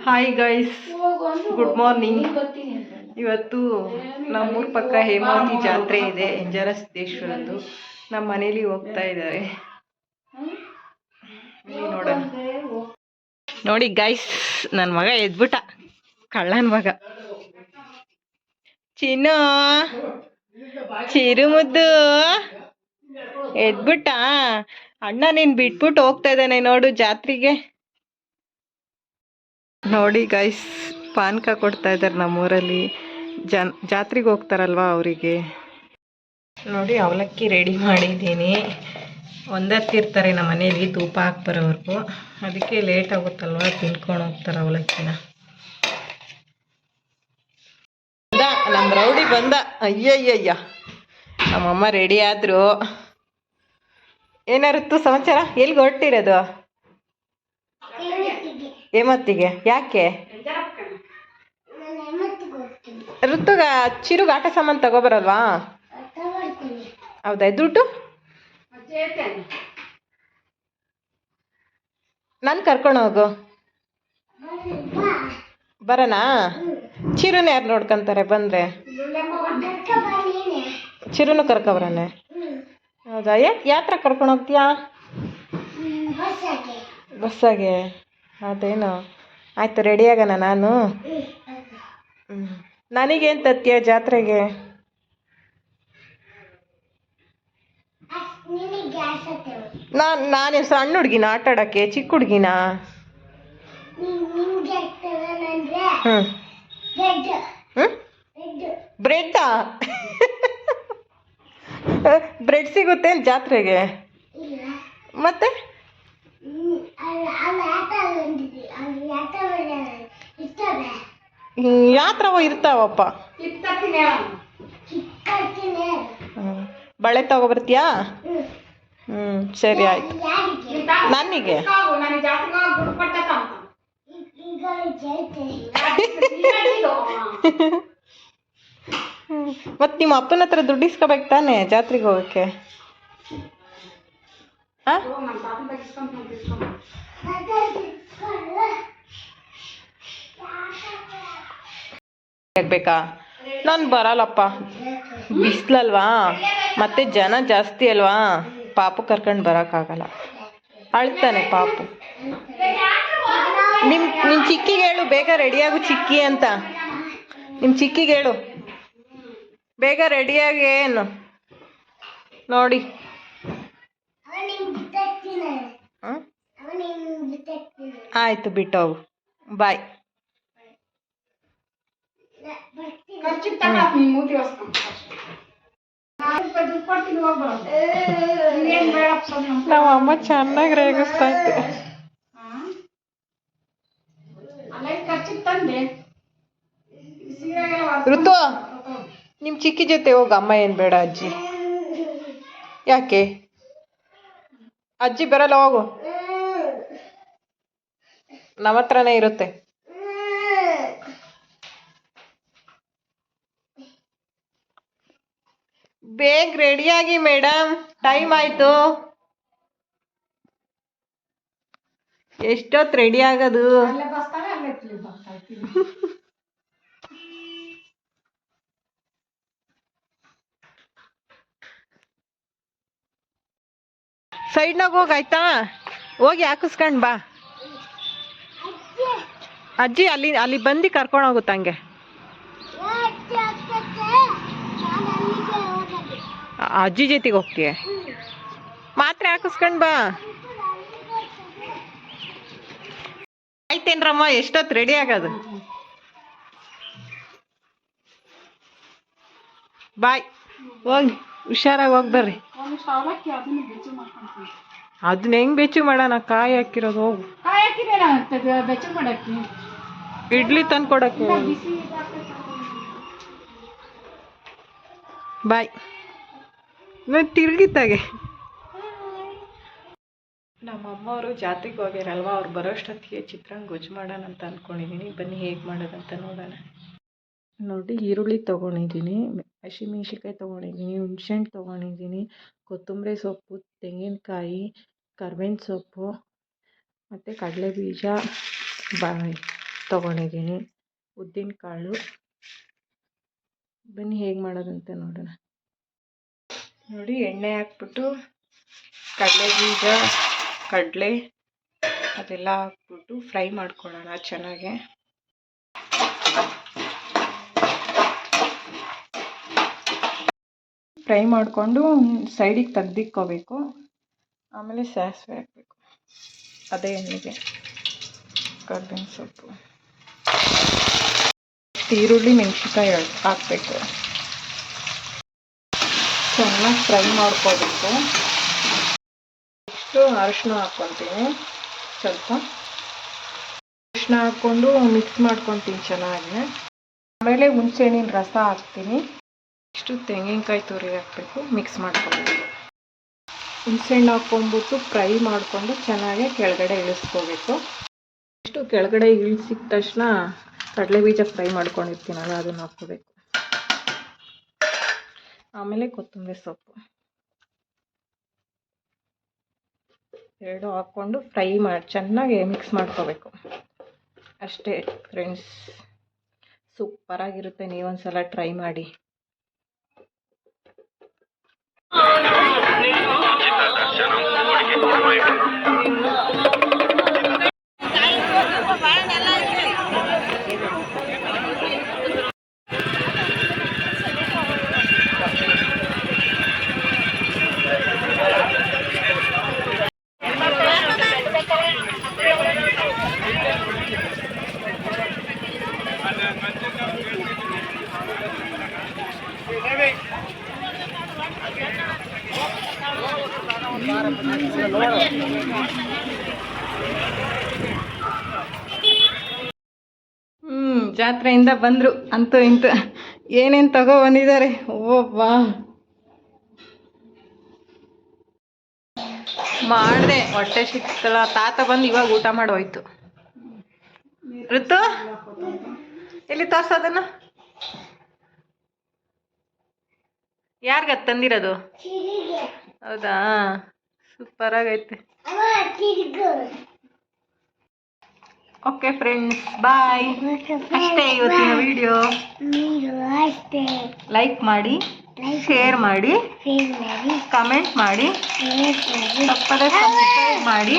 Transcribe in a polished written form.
Hi guys, good morning. ಇವತ್ತು ನಮ್ಮೂರ ಪಕ್ಕ ಹೇಮಾವತಿ ಜಾತ್ರೆ ಇದೆ, ಎಂಜರ ಸಿದ್ದೇಶ್ವರದ್ದು. ನಮ್ಮ ಮನೇಲಿ ಹೋಗ್ತಾ ಇದ್ದಾರೆ, ನೋಡೋಣ. ನೋಡಿ ಗೈಸ್, ನನ್ನ ಮಗ ಎದ್ಬಿಟ್ಟ, ಕಳ್ಳನ ಮಗ. ಚಿನ್ನು, ಚಿರು ಮುದ್ದು ಎದ್ಬಿಟ್ಟ. ಅಣ್ಣ ನೀನ್ ಬಿಟ್ಬಿಟ್ಟು ಹೋಗ್ತಾ ಇದ್ದಾನೆ ನೋಡು ಜಾತ್ರೆಗೆ. ನೋಡಿ ಗೈಸ್, ಪಾನಕ ಕೊಡ್ತಾ ಇದ್ದಾರೆ ನಮ್ಮೂರಲ್ಲಿ. ಜಾತ್ರೆಗೆ ಹೋಗ್ತಾರಲ್ವ ಅವರಿಗೆ. ನೋಡಿ ಅವಲಕ್ಕಿ ರೆಡಿ ಮಾಡಿದ್ದೀನಿ. ಒಂದತ್ತಿರ್ತಾರೆ ನಮ್ಮ ಮನೇಲಿ ಧೂಪ ಹಾಕ್ಬರೋವರೆಗೂ, ಅದಕ್ಕೆ ಲೇಟ್ ಆಗುತ್ತಲ್ವ, ತಿನ್ಕೊಂಡು ಹೋಗ್ತಾರೆ ಅವಲಕ್ಕಿನ. ನಮ್ಮ ರೌಡಿ ಬಂದ. ಅಯ್ಯಯ್ಯಯ್ಯ, ನಮ್ಮಮ್ಮ ರೆಡಿ ಆದ್ರು. ಏನಾರುತ್ತು ಸಮಾಚಾರ? ಎಲ್ಲಿಗೆ ಹೊರಟಿರೋದು? ಹೇಮತ್ತಿಗೆ. ಯಾಕೆ? ಋತುಗ ಚಿರುಗ ಆಟ ಸಾಮಾನು ತಗೋಬರಲ್ವಾ? ಹೌದಾ, ದುಡ್ಡು ನಾನು ಕರ್ಕೊಂಡು ಹೋಗು. ಬರೋಣಾ? ಚಿರುನ ಯಾರು ನೋಡ್ಕೊಂತಾರೆ ಬಂದರೆ? ಚಿರುನು ಕರ್ಕೊಬರೋಣ. ಹೌದಾ, ಯಾತ್ರ ಕರ್ಕೊಂಡು ಹೋಗ್ತೀಯಾ? ಬಸ್ಸಾಗೆ. ಅದೇನು, ಆಯಿತು, ರೆಡಿ ಆಗೋಣ. ನಾನು ನನಗೇನು ತತ್ತೀಯ ಜಾತ್ರೆಗೆ? ನಾನು ಸಣ್ಣ ಹುಡುಗಿನ ಆಟ ಆಡೋಕ್ಕೆ? ಚಿಕ್ಕ ಹುಡುಗಿನ? ಬ್ರೆಡ್ಡಾ? ಬ್ರೆಡ್ ಸಿಗುತ್ತೆ ಜಾತ್ರೆಗೆ? ಮತ್ತೆ ಯಾತ್ರವ ಇರ್ತಾವಪ್ಪ. ಬಳೆ ತಗೊಬರ್ತೀಯಾ? ಸರಿ ಆಯ್ತು. ನನಗೆ ಮತ್ತೆ ನಿಮ್ಮ ಅಪ್ಪನ ಹತ್ರ ದುಡ್ಡು ಇಸ್ಕೋಬೇಕು ತಾನೆ ಜಾತ್ರೆಗೆ ಹೋಗಕ್ಕೆ? ಬೇಕಾ? ನಾನು ಬರಲ್ಲಪ್ಪ, ಬಿಸಿಲಲ್ವಾ, ಮತ್ತೆ ಜನ ಜಾಸ್ತಿ ಅಲ್ವಾ, ಪಾಪು ಕರ್ಕೊಂಡು ಬರೋಕ್ಕಾಗಲ್ಲ, ಅಳ್ತಾನೆ ಪಾಪು. ನಿಮ್ಮ ಚಿಕ್ಕಿಗೆ ಹೇಳು ಬೇಗ ರೆಡಿಯಾಗು ಚಿಕ್ಕಿ ಅಂತ. ನಿಮ್ಮ ಚಿಕ್ಕಿಗೆ ಹೇಳು ಬೇಗ ರೆಡಿಯಾಗಿ. ಏನು ನೋಡಿ, ಆಯಿತು, ಬಿಟ್ಟೋಗು. ಬಾಯ್. ನಮ್ಮ ಅಮ್ಮ ಚೆನ್ನಾಗಿ ರೇಗಿಸ್ತಾ ಇತ್ತು. ಋತು, ನಿಮ್ಮ ಚಿಕ್ಕಿ ಜೊತೆ ಹೋಗ. ಅಮ್ಮ ಏನು ಬೇಡ ಅಜ್ಜಿ. ಯಾಕೆ? ಅಜ್ಜಿ ಬರಲ್ಲ, ಹೋಗು. ನಮ್ಮ ಹತ್ರನೇ ಇರುತ್ತೆ. ಬೇಗ ರೆಡಿಯಾಗಿ ಮೇಡಮ್, ಟೈಮ್ ಆಯ್ತು. ಎಷ್ಟೊತ್ತು ರೆಡಿ ಆಗೋದು? ಸೈಡ್ನಾಗ ಹೋಗಾಯ್ತಾ, ಹೋಗಿ ಹಾಕಿಸ್ಕೊಂಡು ಬಾ. ಅಜ್ಜಿ ಅಲ್ಲಿ ಬಂದು ಕರ್ಕೊಂಡು ಹೋಗುತ್ತಂಗೆ. ಅಜ್ಜಿ ಜೊತೆಗೆ ಹೋಗ್ತೀಯ? ಮಾತ್ರೆ ಹಾಕಿಸ್ಕೊಂಡು ಬಾ. ಆಯ್ತೇನ್ರಮ್ಮ, ಎಷ್ಟೊತ್ತು ರೆಡಿ ಆಗೋದು? ಬಾಯ್, ಹೋಗಿ ಹುಷಾರಾಗಿ ಹೋಗಿ ಬರ್ರಿ. ಅದನ್ನ ಹೆಂಗ್ ಬೆಚ್ಚು ಮಾಡೋಣ? ಕಾಯಿ ಹಾಕಿರೋದು. ಹೋಗು. ಇಡ್ಲಿ ತಂದು ಕೊಡಕ್ಕೆ. ಬಾಯ್. ತಿರ್ಗಿತ್ತಾಗೆ. ನಮ್ಮಮ್ಮವರು ಜಾತ್ರೆಗೆ ಹೋಗ್ಯಾರಲ್ವ, ಅವ್ರು ಬರೋಷ್ಟೊತ್ತಿಗೆ ಚಿತ್ರಾನ್ನ ಗೊಜ್ಜು ಮಾಡೋಣ ಅಂತ ಅಂದ್ಕೊಂಡಿದ್ದೀನಿ. ಬನ್ನಿ ಹೇಗೆ ಮಾಡೋದಂತ ನೋಡೋಣ. ನೋಡಿ, ಈರುಳ್ಳಿ ತೊಗೊಂಡಿದ್ದೀನಿ, ಹಸಿಮೆಣ್ಸಿನ್ಕಾಯಿ ತೊಗೊಂಡಿದ್ದೀನಿ, ಹುಣ್ಸೆಹಣ್ಣು ತೊಗೊಂಡಿದ್ದೀನಿ, ಕೊತ್ತಂಬರಿ ಸೊಪ್ಪು, ತೆಂಗಿನಕಾಯಿ, ಕರ್ಬೇವಿನ ಸೊಪ್ಪು ಮತ್ತು ಕಡಲೆಬೀಜ, ತೊಗೊಂಡಿದ್ದೀನಿ, ಉದ್ದಿನ ಕಾಳು. ಬನ್ನಿ ಹೇಗೆ ಮಾಡೋದಂತ ನೋಡೋಣ. ನೋಡಿ, ಎಣ್ಣೆ ಹಾಕ್ಬಿಟ್ಟು ಕಡಲೆ ಬೀಜ, ಕಡಲೆ ಅದೆಲ್ಲ ಹಾಕ್ಬಿಟ್ಟು ಫ್ರೈ ಮಾಡ್ಕೊಳ್ಳೋಣ ಚೆನ್ನಾಗೆ. ಫ್ರೈ ಮಾಡಿಕೊಂಡು ಸೈಡಿಗೆ ತೆಗ್ದಿಕ್ಕೋಬೇಕು. ಆಮೇಲೆ ಸಾಸಿವೆ ಹಾಕಬೇಕು, ಅದೇ ಎಣ್ಣೆಗೆ ಕರ್ಬೇವಿನ ಸೊಪ್ಪು, ಈರುಳ್ಳಿ, ಮೆಣಸಿನ್ಕಾಯಿ ಹಾಕಬೇಕು. ಚೆನ್ನಾಗಿ ಫ್ರೈ ಮಾಡ್ಕೋಬೇಕು. ನೆಕ್ಸ್ಟು ಅರಿಶಿನ ಹಾಕ್ಕೊತೀನಿ. ಸ್ವಲ್ಪ ಅರಿಶಿನ ಹಾಕ್ಕೊಂಡು ಮಿಕ್ಸ್ ಮಾಡ್ಕೊತೀನಿ ಚೆನ್ನಾಗಿ. ಆಮೇಲೆ ಹುಣಸೆಹಣ್ಣಿನ ರಸ ಹಾಕ್ತೀನಿ. ಇಷ್ಟು ತೆಂಗಿನಕಾಯಿ ತುರಿ ಹಾಕಬೇಕು, ಮಿಕ್ಸ್ ಮಾಡ್ಕೊಬೇಕು. ಹುಣಸೆಹಣ್ಣು ಹಾಕ್ಕೊಂಡ್ಬಿಟ್ಟು ಫ್ರೈ ಮಾಡಿಕೊಂಡು ಚೆನ್ನಾಗಿ ಕೆಳಗಡೆ ಇಳಿಸ್ಕೋಬೇಕು. ಇಷ್ಟು ಕೆಳಗಡೆ ಇಳಿಸಿದ ತಕ್ಷಣ ಕಡಲೆ ಬೀಜ ಫ್ರೈ ಮಾಡ್ಕೊಂಡಿರ್ತೀನಲ್ಲ ಅದನ್ನು ಹಾಕ್ಕೋಬೇಕು. ಆಮೇಲೆ ಕೊತ್ತಂಬರಿ ಸೊಪ್ಪು ಎರಡು ಹಾಕ್ಕೊಂಡು ಫ್ರೈ ಮಾಡಿ ಚೆನ್ನಾಗಿ ಮಿಕ್ಸ್ ಮಾಡ್ಕೋಬೇಕು. ಅಷ್ಟೇ ಫ್ರೆಂಡ್ಸ್, ಸೂಪರಾಗಿರುತ್ತೆ. ನೀವೊಂದ್ಸಲ ಟ್ರೈ ಮಾಡಿ. ಜಾತ್ರೆಯಿಂದ ಬಂದರು, ಅಂತೂ ಇಂತೂ ಏನೇನು ತಗೋ ಬಂದಿದ್ದಾರೆ. ಓವ್ವಾ, ಮಾಡಿದೆ, ಹೊಟ್ಟೆ ಸಿಕ್ತಲ್ಲ. ತಾತ ಬಂದು ಇವಾಗ ಊಟ ಮಾಡಿ ಹೋಯ್ತು. ಋತು ಎಲ್ಲಿ ತೋರ್ಸೋದನ್ನು? ಯಾರಿಗ ತಂದಿರೋದು? ಹೌದಾ, ಸೂಪರಾಗೈತೆ. ಓಕೆ ಫ್ರೆಂಡ್ಸ್, ಬಾಯ್. ಅಷ್ಟೇ ಇವತ್ತಿನ ವಿಡಿಯೋ. ಲೈಕ್ ಮಾಡಿ, ಶೇರ್ ಮಾಡಿ, ಕಮೆಂಟ್ ಮಾಡಿ, ತಪ್ಪದೆ ಸಬ್ಸ್ಕ್ರೈಬ್ ಮಾಡಿ.